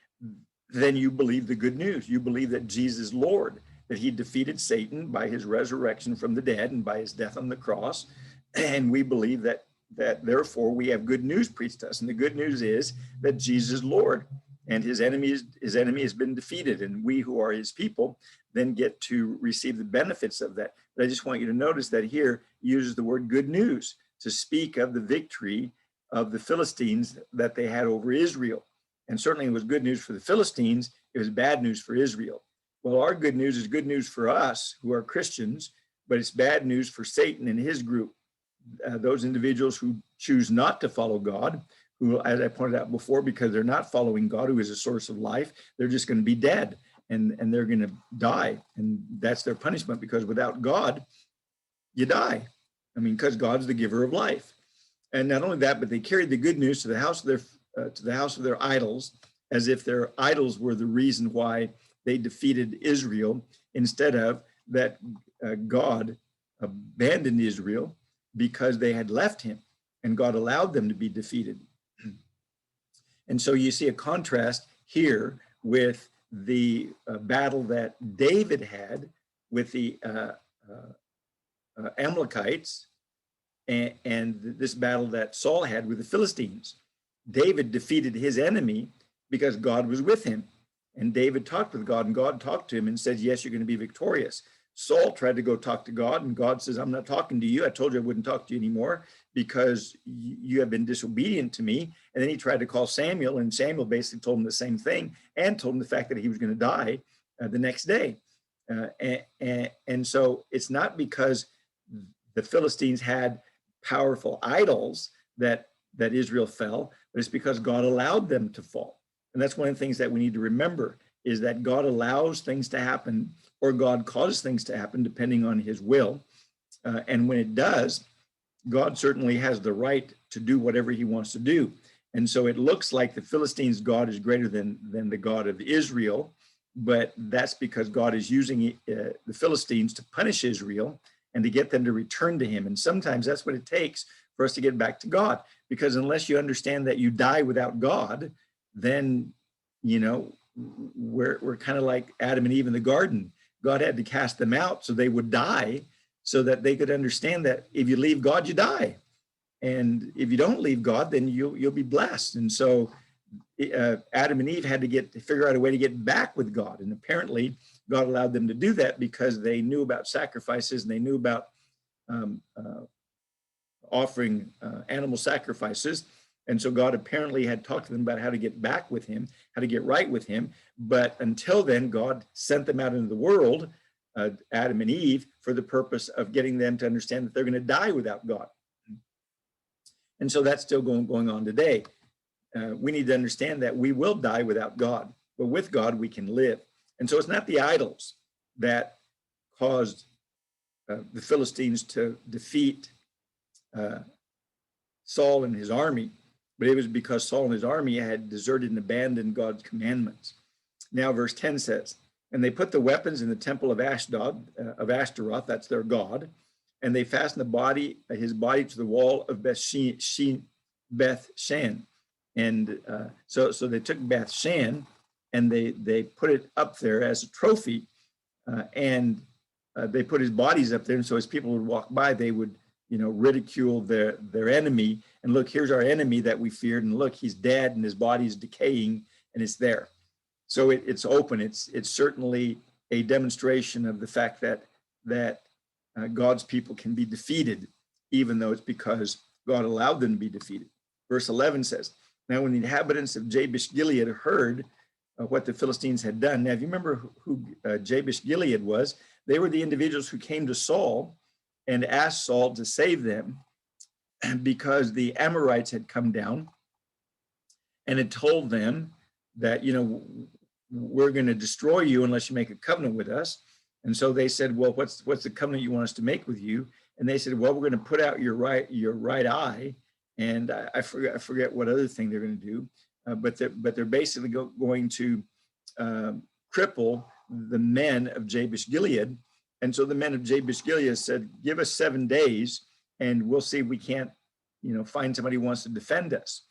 then you believe the good news. You believe that Jesus is Lord, that he defeated Satan by his resurrection from the dead and by his death on the cross. And we believe that therefore we have good news preached to us. And the good news is that Jesus is Lord and his enemy has been defeated. And we who are his people then get to receive the benefits of that. But I just want you to notice that here he uses the word good news to speak of the victory of the Philistines that they had over Israel. And certainly it was good news for the Philistines. It was bad news for Israel. Well, our good news is good news for us who are Christians, but it's bad news for Satan and his group. Those individuals who choose not to follow God, who, as I pointed out before, because they're not following God, who is a source of life, they're just going to be dead and they're going to die. And that's their punishment, because without God, you die. I mean, because God's the giver of life. And not only that, but they carried the good news to the house of their idols, as if their idols were the reason why they defeated Israel, instead of that God abandoned Israel because they had left him and God allowed them to be defeated. And so you see a contrast here with the battle that David had with the Amalekites and this battle that Saul had with the Philistines. David defeated his enemy because God was with him. And David talked with God, and God talked to him and said, yes, you're going to be victorious. Saul tried to go talk to God, and God says, I'm not talking to you. I told you I wouldn't talk to you anymore because you have been disobedient to me. And then he tried to call Samuel, and Samuel basically told him the same thing and told him the fact that he was going to die the next day. And so it's not because the Philistines had powerful idols that Israel fell, but it's because God allowed them to fall. And that's one of the things that we need to remember, is that God allows things to happen, or God causes things to happen depending on his will. And when it does, God certainly has the right to do whatever he wants to do. And so it looks like the Philistines' God is greater than the God of Israel, but that's because God is using the Philistines to punish Israel and to get them to return to him. And sometimes that's what it takes for us to get back to God, because unless you understand that you die without God, then, you know, we're kind of like Adam and Eve in the garden. God had to cast them out so they would die, so that they could understand that if you leave God, you die. And if you don't leave God, then you'll be blessed. And so Adam and Eve had to figure out a way to get back with God. And apparently God allowed them to do that because they knew about sacrifices and they knew about offering animal sacrifices. And so God apparently had talked to them about how to get back with him, how to get right with him. But until then, God sent them out into the world, Adam and Eve, for the purpose of getting them to understand that they're going to die without God. And so that's still going on today. We need to understand that we will die without God, but with God we can live. And so it's not the idols that caused the Philistines to defeat Saul and his army, but it was because Saul and his army had deserted and abandoned God's commandments. Now verse 10 says, and they put the weapons in the temple of Ashdod, of Asteroth, that's their god, and they fastened his body to the wall of Beth Shan. And so they took Beth Shan and they put it up there as a trophy, and they put his bodies up there. And so as people would walk by, they would, ridicule their enemy. And look, here's our enemy that we feared. And look, he's dead and his body is decaying and it's there. So it's open. It's certainly a demonstration of the fact that God's people can be defeated, even though it's because God allowed them to be defeated. Verse 11 says, now when the inhabitants of Jabesh Gilead heard what the Philistines had done. Now, if you remember who Jabesh Gilead was, they were the individuals who came to Saul and asked Saul to save them because the Amorites had come down and had told them that, we're going to destroy you unless you make a covenant with us. And so they said, well, what's the covenant you want us to make with you? And they said, well, we're going to put out your right eye. And I forget what other thing they're going to do. But they're basically going to cripple the men of Jabesh Gilead. And so the men of Jabesh Gilead said, give us 7 days and we'll see if we can't, find somebody who wants to defend us.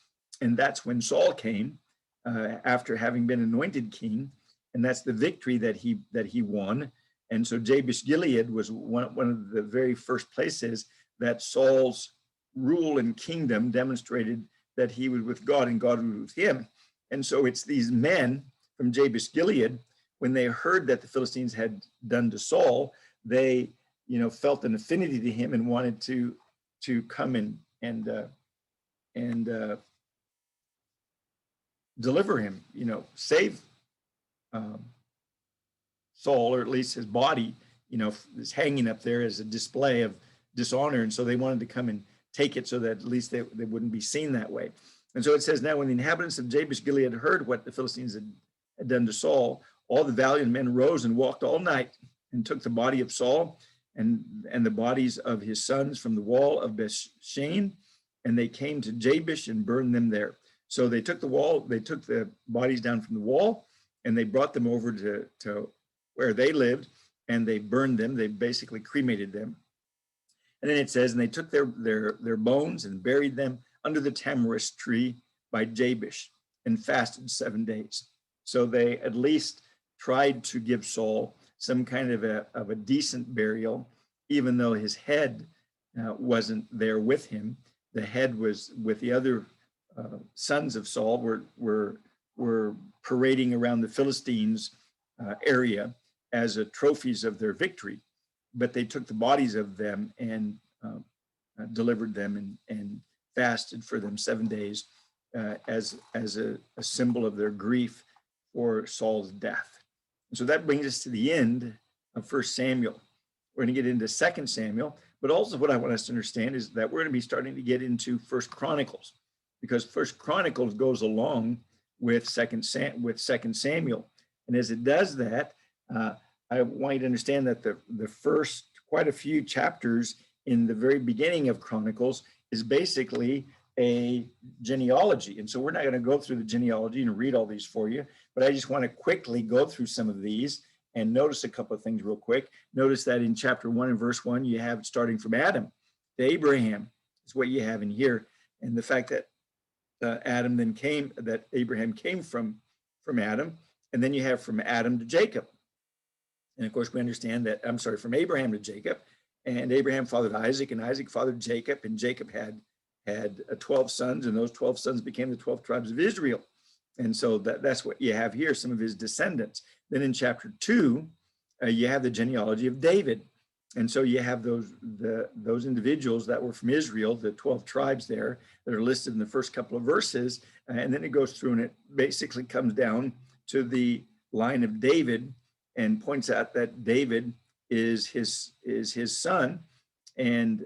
And that's when Saul came after having been anointed king. And that's the victory that he won. And so Jabesh Gilead was one of the very first places that Saul's rule and kingdom demonstrated that he was with God and God was with him. And so it's these men from Jabesh Gilead, when they heard that the Philistines had done to Saul, they, felt an affinity to him and wanted to come and deliver him, save Saul, or at least his body, is hanging up there as a display of dishonor. And so they wanted to come and take it so that at least they wouldn't be seen that way. And so it says, now when the inhabitants of Jabesh Gilead heard what the Philistines had done to Saul, all the valiant men rose and walked all night and took the body of Saul and the bodies of his sons from the wall of Bethshan, and they came to Jabesh and burned them there. So they took the bodies down from the wall and they brought them over to where they lived, and they burned them. They basically cremated them. And then it says, and they took their bones and buried them under the tamarisk tree by Jabesh and fasted 7 days. So they at least tried to give Saul some kind of a decent burial, even though his head wasn't there with him. The head was with the other sons of Saul were parading around the Philistines area as trophies of their victory. But they took the bodies of them and delivered them and fasted for them 7 days as a symbol of their grief for Saul's death. And so that brings us to the end of 1 Samuel. We're going to get into 2 Samuel, but also what I want us to understand is that we're going to be starting to get into 1 Chronicles, because 1 Chronicles goes along with 2 Samuel. And as it does that, I want you to understand that the first quite a few chapters in the very beginning of Chronicles is basically a genealogy. And so we're not going to go through the genealogy and read all these for you, but I just want to quickly go through some of these and notice a couple of things real quick. Notice that in chapter 1 and verse 1, you have starting from Adam to Abraham is what you have in here. And the fact that Abraham came from Adam, and then you have from Adam to Jacob. And of course, we understand that, from Abraham to Jacob, and Abraham fathered Isaac, and Isaac fathered Jacob, and Jacob had 12 sons, and those 12 sons became the 12 tribes of Israel. And so that's what you have here, some of his descendants. Then in chapter 2, you have the genealogy of David. And so you have those individuals that were from Israel, the 12 tribes there that are listed in the first couple of verses. And then it goes through and it basically comes down to the line of David and points out that David is his son. And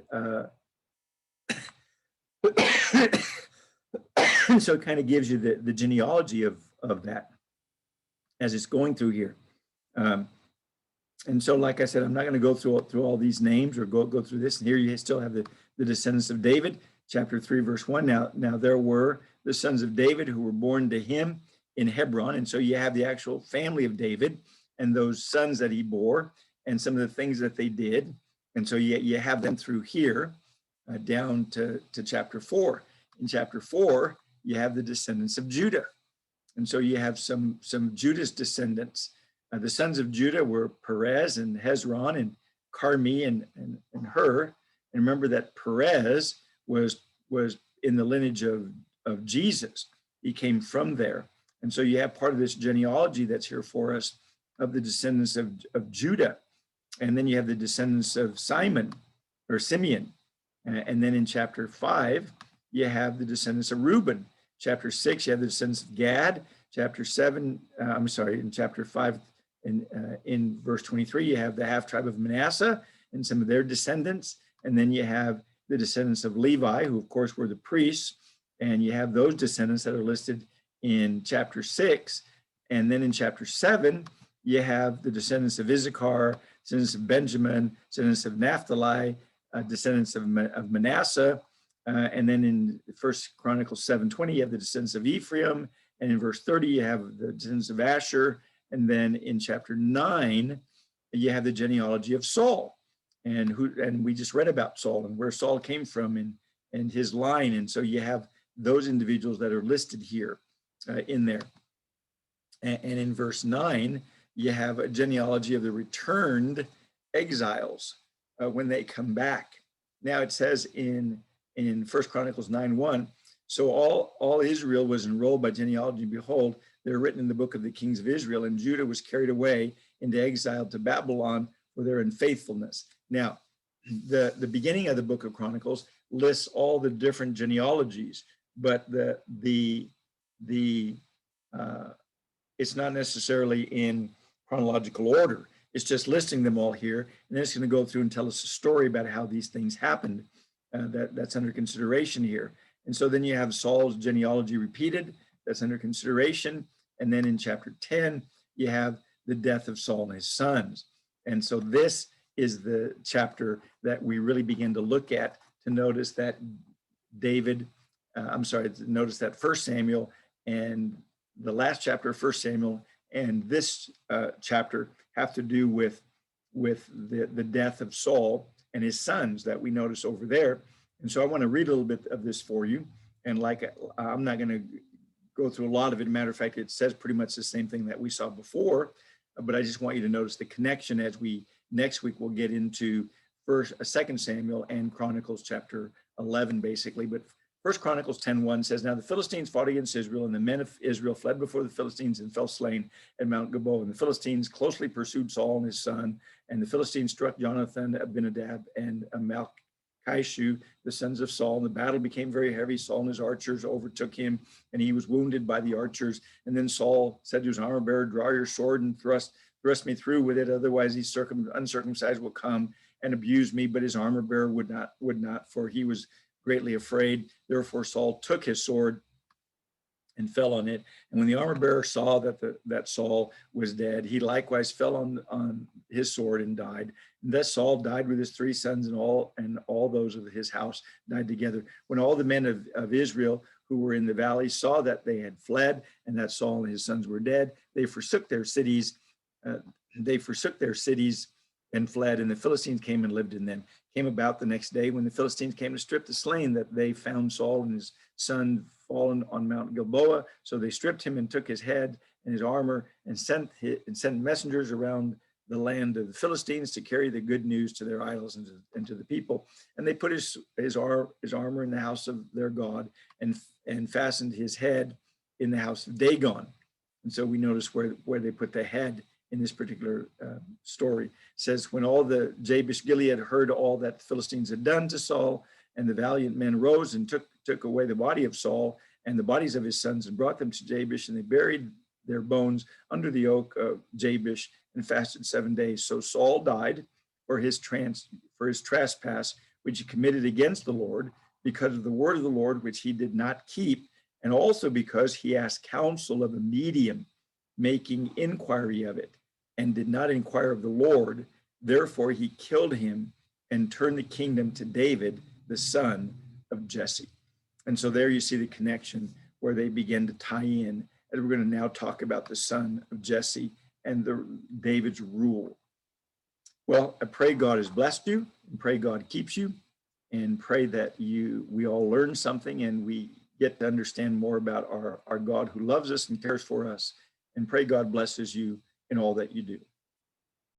so it kind of gives you the genealogy of that as it's going through here. And so, like I said, I'm not going to go through all these names or go through this. And here you still have the descendants of David, chapter 3, verse 1. Now there were the sons of David who were born to him in Hebron. And so you have the actual family of David and those sons that he bore and some of the things that they did. And so you have them through here down to chapter 4. In chapter 4, you have the descendants of Judah. And so you have some Judah's descendants. The sons of Judah were Perez and Hezron and Carmi and Hur. And remember that Perez was in the lineage of Jesus. He came from there. And so you have part of this genealogy that's here for us of the descendants of Judah. And then you have the descendants of Simeon. And then in chapter 5, you have the descendants of Reuben. Chapter 6, you have the descendants of Gad. Chapter 7, in chapter 5, in verse 23, you have the half tribe of Manasseh and some of their descendants. And then you have the descendants of Levi, who of course were the priests. And you have those descendants that are listed in chapter 6. And then in chapter 7, you have the descendants of Issachar, descendants of Benjamin, descendants of Naphtali, descendants of Manasseh. And then in 1 Chronicles 7:20, you have the descendants of Ephraim. And in verse 30, you have the descendants of Asher. And then in chapter 9, you have the genealogy of Saul. And we just read about Saul and where Saul came from and his line. And so you have those individuals that are listed here in there. And in verse 9, you have a genealogy of the returned exiles when they come back. Now it says in 1 Chronicles 9:1, so all Israel was enrolled by genealogy. Behold, they're written in the book of the kings of Israel, and Judah was carried away into exile to Babylon for their unfaithfulness. Now, the beginning of the book of Chronicles lists all the different genealogies, but it's not necessarily in chronological order. It's just listing them all here, and then it's going to go through and tell us a story about how these things happened. That's under consideration here. And so then you have Saul's genealogy repeated. That's under consideration. And then in chapter 10, you have the death of Saul and his sons. And so this is the chapter that we really begin to look at to notice that notice that 1 Samuel and the last chapter of 1 Samuel and this chapter have to do with the death of Saul and his sons that we notice over there. And so I want to read a little bit of this for you. And I'm not going to go through a lot of it. Matter of fact, it says pretty much the same thing that we saw before, but I just want you to notice the connection as next week we'll get into 2 Samuel and Chronicles chapter 11, basically. But 1 Chronicles 10:1 says, now the Philistines fought against Israel, and the men of Israel fled before the Philistines and fell slain at Mount Gilboa. And the Philistines closely pursued Saul and his son, and the Philistines struck Jonathan, Abinadab, and Malchishua, the sons of Saul. And the battle became very heavy. Saul and his archers overtook him, and he was wounded by the archers. And then Saul said to his armor bearer, draw your sword and thrust me through with it, otherwise these uncircumcised will come and abuse me. But his armor bearer would not, for he was greatly afraid. Therefore Saul took his sword and fell on it. And when the armor bearer saw that Saul was dead, he likewise fell on his sword and died. And thus Saul died with his 3 sons, and all those of his house died together. When all the men of Israel who were in the valley saw that they had fled and that Saul and his sons were dead, they forsook their cities. And fled, and the Philistines came and lived in them. Came about the next day when the Philistines came to strip the slain, that they found Saul and his son fallen on Mount Gilboa. So they stripped him and took his head and his armor and sent messengers around the land of the Philistines to carry the good news to their idols and to the people. And they put his armor in the house of their God and fastened his head in the house of Dagon. And so we notice where they put the head in this particular story. It says, when all the Jabesh Gilead heard all that the Philistines had done to Saul, and the valiant men rose and took away the body of Saul and the bodies of his sons and brought them to Jabesh, and they buried their bones under the oak of Jabesh and fasted 7 days. So Saul died for his trespass, which he committed against the Lord, because of the word of the Lord, which he did not keep, and also because he asked counsel of a medium, making inquiry of it, and did not inquire of the Lord. Therefore he killed him and turned the kingdom to David, the son of Jesse. And so there you see the connection where they begin to tie in. And we're going to now talk about the son of Jesse and David's rule. Well, I pray God has blessed you, and pray God keeps you, and pray that we all learn something and we get to understand more about our God who loves us and cares for us, and pray God blesses you in all that you do.